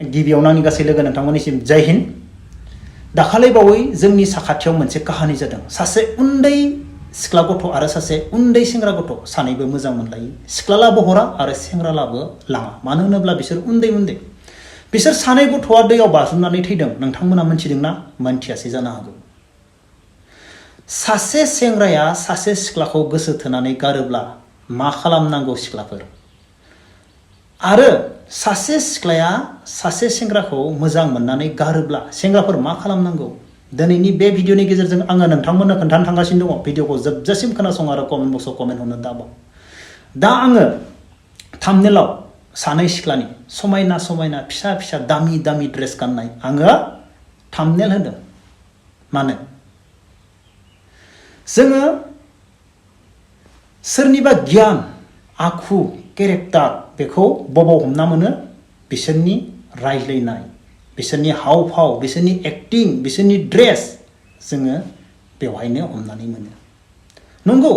गिबियावनो आंनि गासै लोगो नोंथांमोननिसिम जय हिन्द। दाखालै बावै जोंनि साखाथियाव मोनसे काहानि जादों। सासे उन्दै सिख्ला गथ' आरो सासे उन्दै सेंग्रा गथ' सानैबो मोजां मोनलायो। सिख्लालाबो हरा आरो सेंग्रालाबो लाङा। मानो होनोब्ला बिसोर उन्दै उन्दै। बिसोर सानै गथ'आ दैयाव बाज्रुमनानै थैदों। नोंथांमोना मोनथिदोंना? मोनथियासै जानो हागौ। सासे सेंग्राया सासे सिख्लाखौ गोसो थोनानै गारोब्ला मा खालामनांगौ सिख्लाफोर? आरो सासे सिख्लाया सासे सेंग्राखौ मोजां मोननानै गारोब्ला सेंग्राफोर मा खालामनांगौ? दिनैनि बे भिडिअनि गेजेरजों आङो नोंथांमोननो खोन्थानो थांगासिनो दङ। भिडिअखौ जोबजासिम खोनासं आरो कमेन्ट बक्सआव कमेन्ट हरनो दाबाव। दा आङो थाम्बनेलाव सानै सिख्लानि समायना समायना फिसा फिसा दामि दामि ड्रेस गाननाय आङो थाम्बनेल होदों। मानो? जोङो सोरनिबा गियान, आखु, केरेक्टार बेखौ बबाव हमना मोनो? बिसोरनि रायज्लायनाय, बिसोरनि हाव भाव, बिसोरनि एक्टिं, बिसोरनि ड्रेस जोङो बेवहायनो हमनानै मोनो। नंगौ,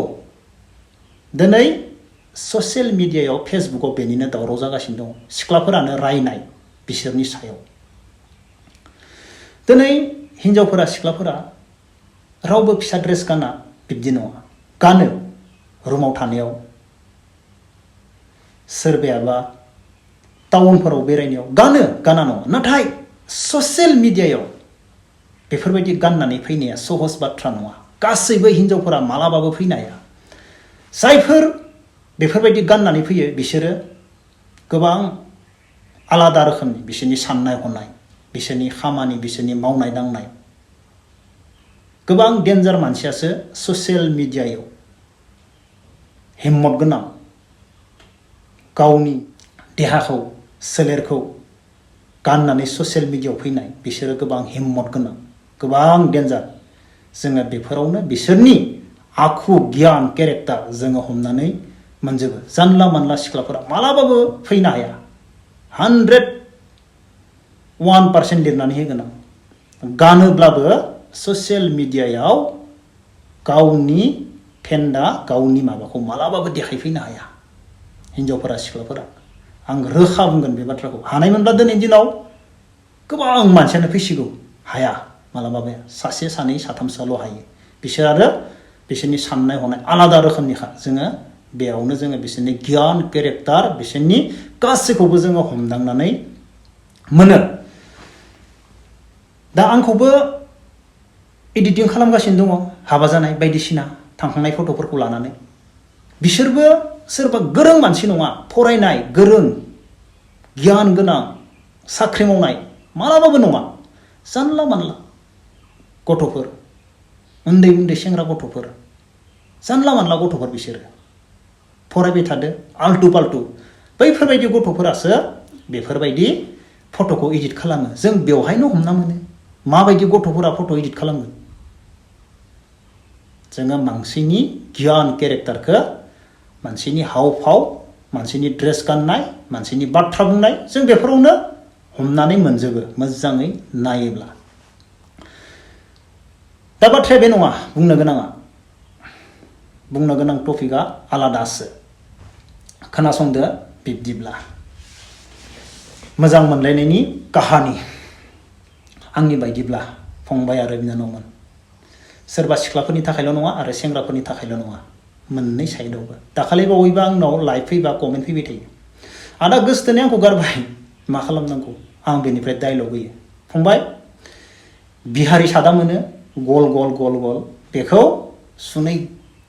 दिनै ससियेल मिडियायाव फेसबुकआव बेनिनो दावराव जागासिनो दङ। सिख्लाफोरानो रायनाय बिसोरनि सायाव। दिनै हिन्जावफोरा सिख्लाफोरा रावबो फिसा ड्रेस गाना बिब्दि नङा। गानो रुमाव थानायाव, सोरबायाबा टाउनफोराव बेरायनायाव गानो, गाना नङा। नाथाय ससियेल मिडियायाव बेफोरबायदि गाननानै फैनाया सहज बाथ्रा नङा। गासैबो हिन्जावफोरा मालाबाबो फैनो हाया। जायफोर बेफोरबायदि गाननानै फैयो बिसोरो गोबां आलादा रोखोमनि बिसोरनि साननाय हनाय, बिसोरनि खामानि, बिसोरनि मावनाय दांनाय। गोबां डेन्जार मानसियासो ससियेल मिडियायाव हिम्मत गोनां, गावनि देहाखौ, सोलेरखौ गाननानै ससियेल मिडियायाव फैनाय बिसोरो गोबां हिम्मत गोनां, गोबां डेन्जार। जोङो बेफोरावनो बिसोरनि आखु, गियान, केरेक्टार जोङो हमनानै मोनजोबो। जानला मानला सिख्लाफोरा मालाबाबो फैनो हाया। 101% लिरनानै होगोन आं। गानोब्लाबो ससियेल मिडियायाव गावनि फेन्दा, गावनि माबाखौ मालाबाबो देखायफैनो हाया हिन्जावफोरा, सिख्लाफोरा। आं रोखा बुंगोन बे बाथ्राखौ। हानायमोनब्ला दिनैनि दिनाव गोबां मानसियानो फैसिगौ। हाया, मालाबाबो सासे सानै साथामसोल' हायो। बिसोर आरो बिसोरनि साननाय हनाय आलादा रोखोमनिखा। जोङो बेयावनो जोङो बिसोरनि गियान, केरेक्टार, बिसोरनि गासैखौबो जोङो हमदांनानै मोनो। दा आंखौबो एडिटिं खालामगासिनो दङ, हाबा जानाय बायदिसिना थांखांनाय फट'फोरखौ लानानै। बिसोरबो सोरबा गोरों मानसि नङा, फरायनाय गोरों, गियान गोनां, साख्रि मावनाय मालाबाबो नङा। जानला मानला गथ'फोर, उन्दै उन्दै सेंग्रा गथ'फोर, जानला मानला गथ'फोर बिसोरो। फरायबाय थादो आल्टु फाल्टु। बैफोरबायदि गथ'फोरासो बेफोरबायदि फट'खौ एडिट खालामो। जों बेवहायनो हमना मोनो माबायदि गथ'फोरा फट' एडिट खालामगोन। जोङो मानसिनि गियान, केरेक्टारखौ, मानसिनि हाव भाव, मानसिनि ड्रेस गाननाय, मानसिनि बाथ्रा बुंनाय जों बेफोरावनो हमनानै मोनजोबो मोजाङै नायोब्ला। दा बाथ्राया बे नङा। बुंनो गोनां टपिकआ आलादासो। खोनासंदो बिब्दिब्ला। मोजां मोनलायनायनि काहानि। आंनि बायदिब्ला फंबाय आरो बिनानावमोन, सोरबा सिख्लाफोरनि थाखायल' नङा आरो सेंग्राफोरनि थाखायल' नङा, मोननै साइडआवबो। दाखालि बावैबा आंनाव लाइभ फैबा कमेन्ट फैबाय थायो, आदा गोसोथोनाया आंखौ गारबाय, मा खालामनांगौ? आं बेनिफ्राय डायलग होयो, फंबाय, बिहारि सादा मोनो गल गल गल गल, बेखौ सुनै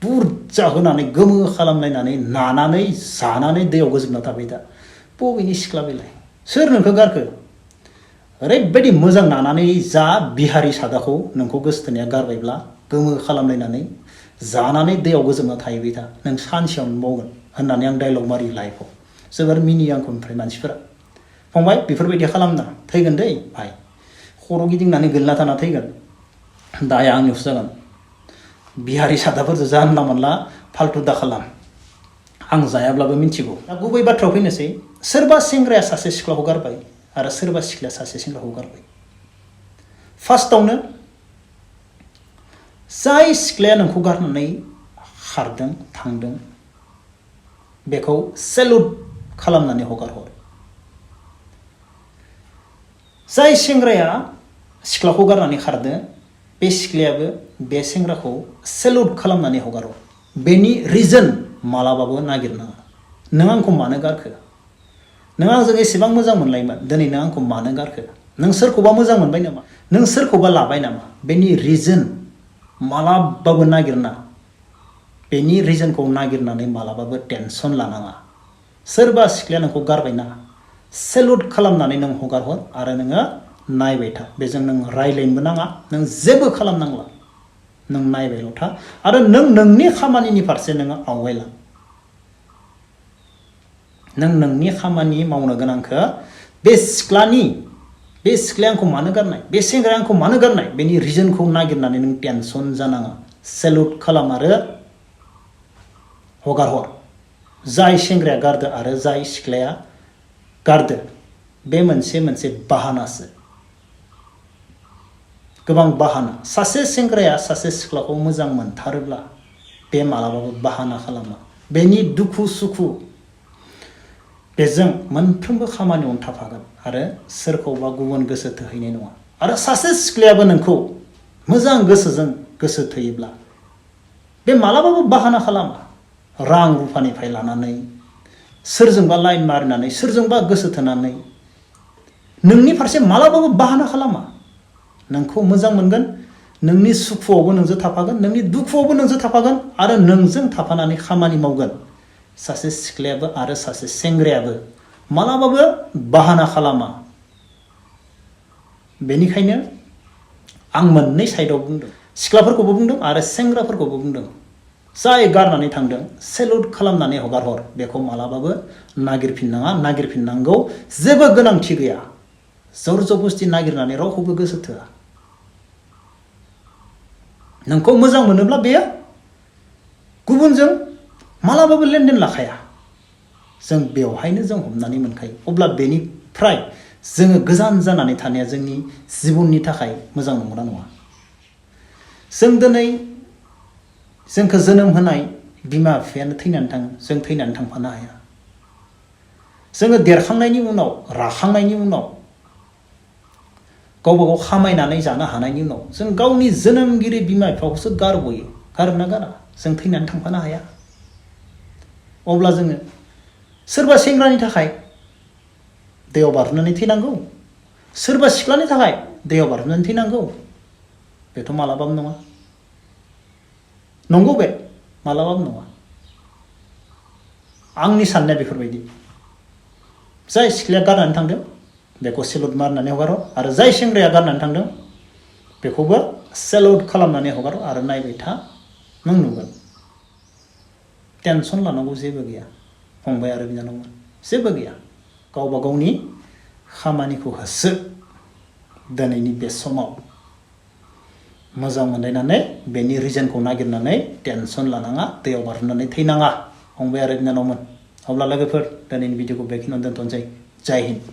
बुरजा होनानै गोमो खालामलायनानै नानानै जानानै दैयाव गोजोमना थाबाय था। बबेनि सिख्ला बेलाय? सोर नोंखौ गारखो? ओरैबायदि मोजां नानानै जा बिहारि सादाखौ नोंखौ गोसोथोनाया गारबायब्ला गोमो खालामलायनानै जानानै दैयाव गोजोमना थाहैबाय था, नों सानसेयावनो बावगोन होननानै आं डायलग मारियो लाइफआव। जोबोर मिनियो आंखौ ओमफ्राय मानसिफोरा। फंबाय, बेफोरबायदि खालामना थैगोन दै भाइ, खर' गिदिंनानै गोलैना थाना थैगोन, दाया आंनियावसो जागोन। बिहारि सादाफोरजों जानला मानला फाल्थु दा खालाम। आं जायाब्लाबो मिन्थिगौ। दा गुबै बाथ्रायाव फैनोसै। सोरबा सेंग्राया सासे सिख्लाखौ गारबाय आरो सोरबा सिख्लाया सासे सेंग्राखौ गारबाय। फार्स्टआवनो जाय सिख्लाया नोंखौ गारनानै खारदों, थांदों, बेखौ सेलुट खालामनानै हगारहर। जाय सेंग्राया सिख्लाखौ गारनानै खारदो बे सिख्लायाबो बे सेंग्राखौ सेलुट खालामनानै हगारो बेनि रिजन मालाबाबो नागिरनाङा नों आंखौ मानो गारखो नों आंजों एसेबां मोजां मोनलायोमोन दिनै नों आंखौ मानो गारखो नों सोरखौबा मोजां मोनबाय नामा नों सोरखौबा लाबाय नामा बेनि रिजन मालाबाबो नागिरना बेनि रिजनखौ नागिरनानै मालाबाबो टेनसन लानाङा सोरबा सिख्लाया नोंखौ गारबायना सेलुट खालामनानै नों हगारहर आरो नोङो नायबाय था बेजों नों रायलायनोबो नाङा नों जेबो खालामनांला नों नायबायल' था आरो नों नोंनि खामानिनि फारसे नोङो आवगायलां नों नोंनि खामानि मावनो गोनांखौ बे सिख्लाया आंखौ मानो गारनाय बे सेंग्राया आंखौ मानो गारनाय बेनि रिजनखौ नागिरनानै नों टेनसन जानाङा सेलुट खालाम आरो हगारहर जाय सेंग्राया गारदो आरो जाय सिख्लाया गारदो बे मोनसे बाहानासो गोबां बाहाना सासे सेंग्राया सासे सिख्लाखौ मोजां मोनथारोब्ला बे मालाबाबो बाहाना खालामा बेनि दुखु सुखु बेजों मोनफ्रोमबो खामानियावनो थाफागोन आरो सोरखौबा गुबुन गोसो थोहैनाय नङा आरो सासे सिख्लायाबो नोंखौ मोजां गोसोजों गोसो थोयोब्ला बे मालाबाबो बाहाना खालामा रां रुफानिफ्राय लानानै सोरजोंबा लाइन मारिनानै सोरजोंबा गोसो थोनानै नोंनि फारसे मालाबाबो बाहाना खालामा नोंखौ मोजां मोनगोन नोंनि सुखुआवबो नोंजों थाफागोन नोंनि दुखुआवबो नोंजों थाफागोन आरो नोंजों थाफानानै खामानि मावगोन सासे सिख्लायाबो आरो सासे सेंग्रायाबो मालाबाबो बाहाना खालामा बेनिखायनो आं मोननै साइडआव बुंदों सिख्लाफोरखौबो बुंदों आरो सेंग्राफोरखौबो बुंदों जाय गारनानै थांदों सेलुट खालामनानै हगारहर बेखौ मालाबाबो नागिरफिननांगौ जेबो गोनांथि गैया जर जबस्ति नागिरनानै रावखौबो गोसो थोआ नोंखौ मोजां मोनोब्ला बेयो गुबुनजों मालाबाबो लेनदेन लाखाया जों बेवहायनो जों हमनानै मोनखायो अब्ला बेनिफ्राय जोङो गोजान जानानै थानाया जोंनि जिबननि थाखाय मोजां नंगौना नङा जों दिनै जोंखौ जोनोम होनाय बिमा बिफायानो थैनानै थाङो जों थैनानै थांफानो हाया जोङो देरखांनायनि उनाव राखांनायनि उनाव गावबा गाव खामायनानै जानो हानायनि उनाव जों गावनि जोनोमगिरि बिमा बिफाखौसो गारबोयो गारना गारा जों थैनानै थांफानो हाया अब्ला जोङो सोरबा सेंग्रानि थाखाय दैयाव बारनानै थैनांगौ सोरबा सिख्लानि थाखाय दैयाव बारनानै थैनांगौ बेथ' मालाबाबो नङा नंगौ बे मालाबाबो नङा आंनि साननाया बेफोरबायदि जाय सिख्लाया गारनानै थांदों बेखौ सेलुट मारनानै हगारो आरो जाय सेंग्राया गारनानै थांदों बेखौबो सेलुट खालामनानै हगारो आरो नायबाय था नों नुगोन टेनसन लानांगौ जेबो गैया फंबाय आरो बिनानावमोन जेबो गैया गावबा गावनि खामानिखौ होसो दिनैनि बे समाव मोजां मोनलायनानै बेनि रिजनखौ नागिरनानै टेनसन लानाङा दैयाव बारनानै थैनाङा फंबाय आरो बिनानावमोन अब्ला लोगोफोर दिनैनि भिडिअखौ बेखिनियावनो दोनथ'नोसै जय हिन्द